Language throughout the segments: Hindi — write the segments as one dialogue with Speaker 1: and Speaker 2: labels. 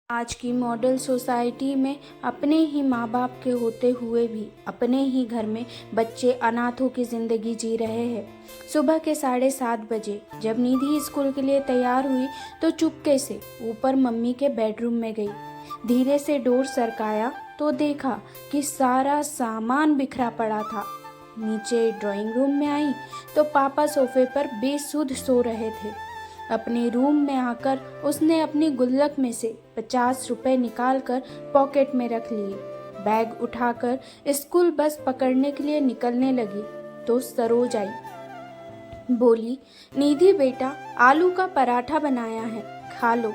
Speaker 1: आज की मॉडल सोसाइटी में अपने ही माँ बाप के होते हुए भी अपने ही घर में बच्चे अनाथों की जिंदगी जी रहे हैं। सुबह के 7:30 बजे जब निधि स्कूल के लिए तैयार हुई तो चुपके से ऊपर मम्मी के बेडरूम में गई। धीरे से डोर सरकाया तो देखा कि सारा सामान बिखरा पड़ा था। नीचे ड्राइंग रूम में आई तो पापा सोफे पर बेसुध सो रहे थे। अपने रूम में आकर उसने अपनी गुल्लक में से 50 रुपए निकालकर पॉकेट में रख लिए। बैग उठाकर स्कूल बस पकड़ने के लिए निकलने लगी तो सरोज आई। बोली, निधि बेटा, आलू का पराठा बनाया है, खा लो।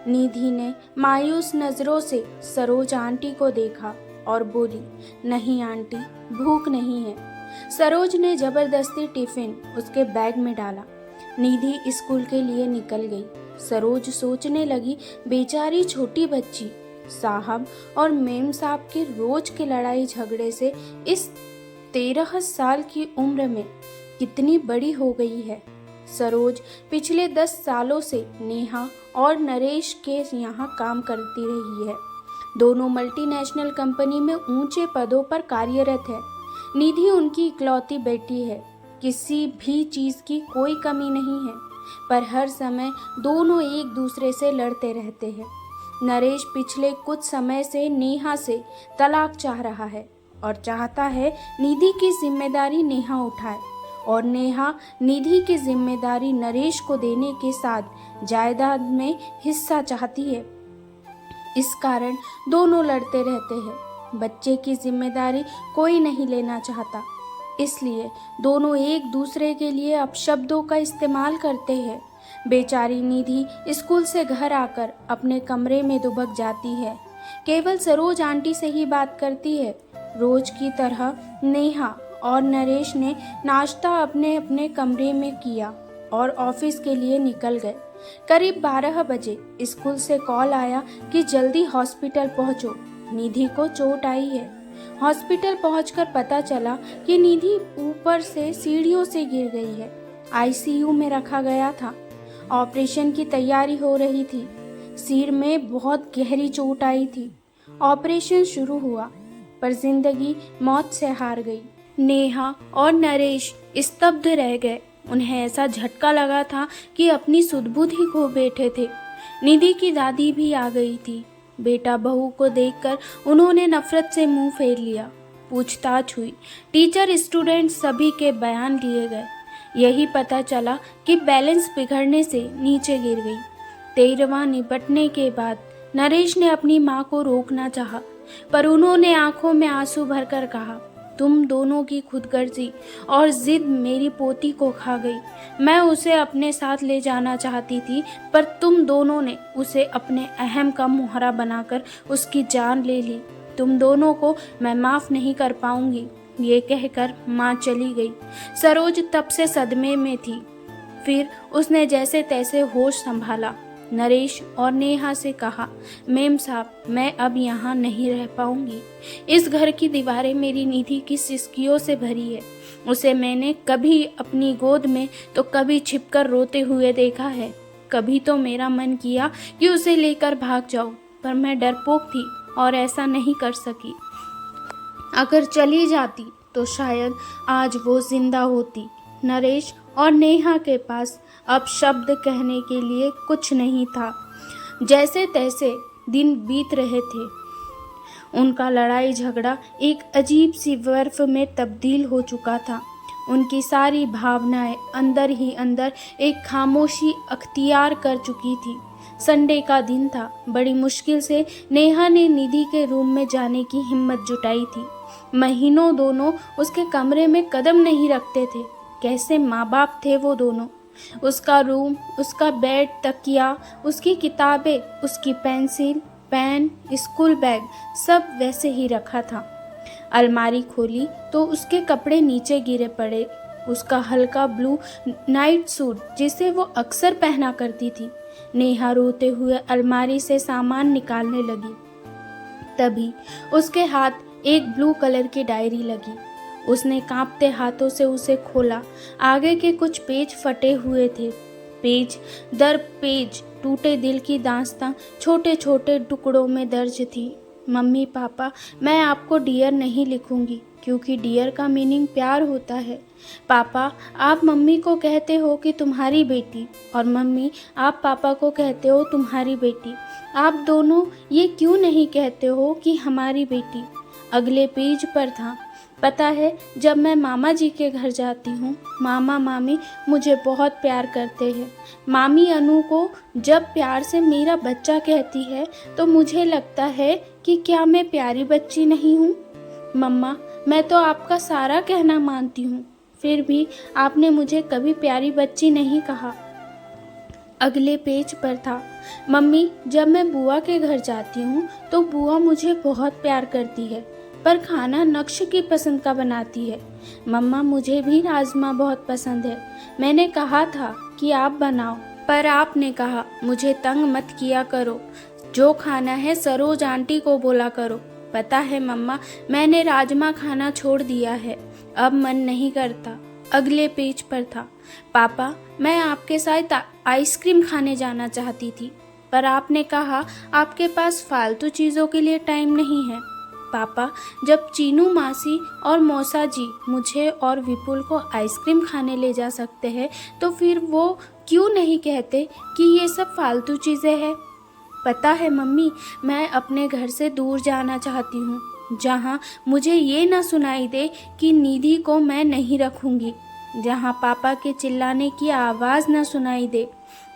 Speaker 1: निधि ने मायूस नजरों से सरोज आंटी को देखा और बोली, नहीं आंटी, भूख नहीं है। सरोज ने जबरदस्ती टिफिन उसके बैग में डाला। निधि स्कूल के लिए निकल गई। सरोज सोचने लगी, बेचारी छोटी बच्ची साहब और मेम साहब के रोज के लड़ाई झगड़े से इस 13 साल की उम्र में कितनी बड़ी हो गई है। सरोज पिछले 10 सालों से नेहा और नरेश के यहाँ काम करती रही है। दोनों मल्टीनेशनल कंपनी में ऊंचे पदों पर कार्यरत है। निधि उनकी इकलौती बेटी है। किसी भी चीज़ की कोई कमी नहीं है, पर हर समय दोनों एक दूसरे से लड़ते रहते हैं। नरेश पिछले कुछ समय से नेहा से तलाक चाह रहा है और चाहता है निधि की जिम्मेदारी नेहा उठाए और नेहा निधि की जिम्मेदारी नरेश को देने के साथ जायदाद में हिस्सा चाहती है। इस कारण दोनों लड़ते रहते हैं। बच्चे की जिम्मेदारी कोई नहीं लेना चाहता, इसलिए दोनों एक दूसरे के लिए अपशब्दों का इस्तेमाल करते हैं। बेचारी निधि स्कूल से घर आकर अपने कमरे में दुबक जाती है। केवल सरोज आंटी से ही बात करती है। रोज की तरह नेहा और नरेश ने नाश्ता अपने अपने कमरे में किया और ऑफिस के लिए निकल गए। करीब 12 बजे स्कूल से कॉल आया कि जल्दी हॉस्पिटल पहुंचो, निधि को चोट आई है। हॉस्पिटल पहुंचकर पता चला कि निधि ऊपर से सीढ़ियों से गिर गई है। आईसीयू में रखा गया था। ऑपरेशन की तैयारी हो रही थी। सिर में बहुत गहरी चोट आई थी। ऑपरेशन शुरू हुआ, पर जिंदगी मौत से हार गई। नेहा और नरेश स्तब्ध रह गए। उन्हें ऐसा झटका लगा था कि अपनी सुध-बुध ही खो बैठे थे। निधि की दादी भी आ गई थी। बेटा बहू को देखकर उन्होंने नफरत से मुंह फेर लिया। पूछताछ हुई। टीचर स्टूडेंट सभी के बयान लिए गए। यही पता चला कि बैलेंस बिगड़ने से नीचे गिर गई। 13वां निपटने के बाद नरेश ने अपनी मां को रोकना चाहा, पर उन्होंने आंखों में आंसू भरकर कहा, तुम दोनों की खुदगर्जी और जिद मेरी पोती को खा गई। मैं उसे अपने साथ ले जाना चाहती थी, पर तुम दोनों ने उसे अपने अहम का मुहरा बनाकर उसकी जान ले ली। तुम दोनों को मैं माफ नहीं कर पाऊंगी। ये कहकर माँ चली गई। सरोज तब से सदमे में थी। फिर उसने जैसे तैसे होश संभाला। नरेश और नेहा से कहा, मेम साहब, मैं अब यहाँ नहीं रह पाऊंगी। इस घर की दीवारें मेरी निधि की सिसकियों से भरी है। उसे मैंने कभी अपनी गोद में तो कभी छिपकर रोते हुए देखा है। कभी तो मेरा मन किया कि उसे लेकर भाग जाऊं, पर मैं डरपोक थी और ऐसा नहीं कर सकी। अगर चली जाती तो शायद आज वो जिंदा होती। नरेश और नेहा के पास अब शब्द कहने के लिए कुछ नहीं था। जैसे तैसे दिन बीत रहे थे। उनका लड़ाई झगड़ा एक अजीब सी बर्फ में तब्दील हो चुका था। उनकी सारी भावनाएं अंदर ही अंदर एक खामोशी अख्तियार कर चुकी थी। संडे का दिन था। बड़ी मुश्किल से नेहा ने निधि के रूम में जाने की हिम्मत जुटाई थी। महीनों दोनों उसके कमरे में कदम नहीं रखते थे। कैसे माँ बाप थे वो दोनों। उसका रूम, उसका बेड, तकिया, उसकी किताबें, उसकी पेंसिल, पेन, स्कूल बैग, सब वैसे ही रखा था। अलमारी खोली तो उसके कपड़े नीचे गिरे पड़े। उसका हल्का ब्लू नाइट सूट जिसे वो अक्सर पहना करती थी। नेहा रोते हुए अलमारी से सामान निकालने लगी। तभी उसके हाथ एक ब्लू कलर की डायरी लगी। उसने कांपते हाथों से उसे खोला। आगे के कुछ पेज फटे हुए थे। पेज दर पेज टूटे दिल की दास्तां छोटे छोटे टुकड़ों में दर्ज थी। मम्मी पापा, मैं आपको डियर नहीं लिखूंगी क्योंकि डियर का मीनिंग प्यार होता है। पापा, आप मम्मी को कहते हो कि तुम्हारी बेटी, और मम्मी आप पापा को कहते हो तुम्हारी बेटी। आप दोनों ये क्यों नहीं कहते हो कि हमारी बेटी? अगले पेज पर था, पता है जब मैं मामा जी के घर जाती हूँ, मामा मामी मुझे बहुत प्यार करते हैं। मामी अनु को जब प्यार से मेरा बच्चा कहती है तो मुझे लगता है कि क्या मैं प्यारी बच्ची नहीं हूँ? मम्मा, मैं तो आपका सारा कहना मानती हूँ, फिर भी आपने मुझे कभी प्यारी बच्ची नहीं कहा। अगले पेज पर था, मम्मी जब मैं बुआ के घर जाती हूँ तो बुआ मुझे बहुत प्यार करती है, पर खाना नक्श की पसंद का बनाती है। मम्मा, मुझे भी राजमा बहुत पसंद है। मैंने कहा था कि आप बनाओ, पर आपने कहा मुझे तंग मत किया करो, जो खाना है सरोज आंटी को बोला करो। पता है मम्मा, मैंने राजमा खाना छोड़ दिया है, अब मन नहीं करता। अगले पेज पर था, पापा मैं आपके साथ आइसक्रीम खाने जाना चाहती थी, पर आपने कहा आपके पास फालतू चीज़ों के लिए टाइम नहीं है। पापा, जब चीनू मासी और मौसा जी मुझे और विपुल को आइसक्रीम खाने ले जा सकते हैं तो फिर वो क्यों नहीं कहते कि ये सब फालतू चीज़ें हैं? पता है मम्मी, मैं अपने घर से दूर जाना चाहती हूँ, जहाँ मुझे ये ना सुनाई दे कि निधि को मैं नहीं रखूँगी, जहाँ पापा के चिल्लाने की आवाज़ ना सुनाई दे।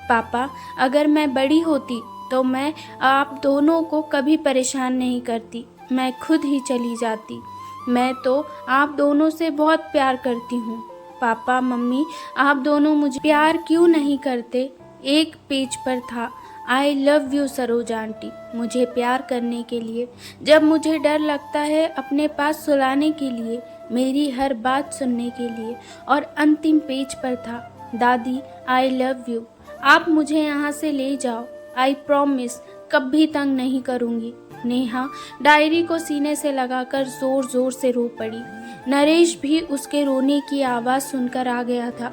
Speaker 1: पापा, अगर मैं बड़ी होती तो मैं आप दोनों को कभी परेशान नहीं करती, मैं खुद ही चली जाती। मैं तो आप दोनों से बहुत प्यार करती हूँ। पापा मम्मी, आप दोनों मुझे प्यार क्यों नहीं करते? एक पेज पर था, I love you Saroj aunty, मुझे प्यार करने के लिए, जब मुझे डर लगता है अपने पास सुलाने के लिए, मेरी हर बात सुनने के लिए। और अंतिम पेज पर था, दादी आई लव यू, आप मुझे यहाँ से ले जाओ, आई प्रॉमिस कभी तंग नहीं करूँगी। नेहा डायरी को सीने से लगाकर जोर जोर से रो पड़ी। नरेश भी उसके रोने की आवाज़ सुनकर आ गया था।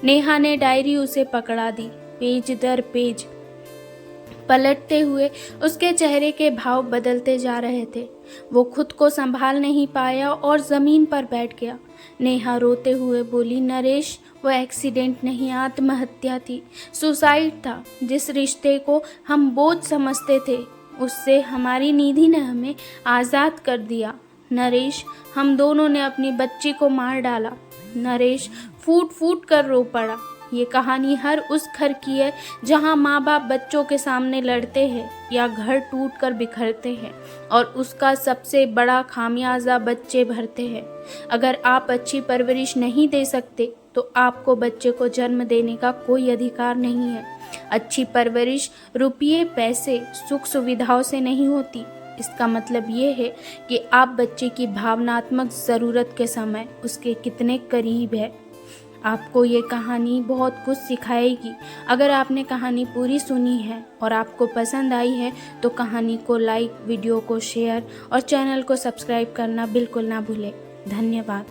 Speaker 1: नेहा ने डायरी उसे पकड़ा दी, पेज दर पेज पलटते हुए उसके चेहरे के भाव बदलते जा रहे थे। वो खुद को संभाल नहीं पाया और ज़मीन पर बैठ गया। नेहा रोते हुए बोली, नरेश वो एक्सीडेंट नहीं, आत्महत्या थी, सुसाइड था। जिस रिश्ते को हम बोझ समझते थे उससे हमारी निधि ने हमें आज़ाद कर दिया। नरेश, हम दोनों ने अपनी बच्ची को मार डाला। नरेश फूट फूट कर रो पड़ा। ये कहानी हर उस घर की है जहाँ माँ बाप बच्चों के सामने लड़ते हैं या घर टूट कर बिखरते हैं और उसका सबसे बड़ा खामियाजा बच्चे भरते हैं। अगर आप अच्छी परवरिश नहीं दे सकते तो आपको बच्चे को जन्म देने का कोई अधिकार नहीं है। अच्छी परवरिश रुपये पैसे सुख सुविधाओं से नहीं होती। इसका मतलब ये है कि आप बच्चे की भावनात्मक ज़रूरत के समय उसके कितने करीब है। आपको ये कहानी बहुत कुछ सिखाएगी। अगर आपने कहानी पूरी सुनी है और आपको पसंद आई है तो कहानी को लाइक, वीडियो को शेयर और चैनल को सब्सक्राइब करना बिल्कुल ना भूलें। धन्यवाद।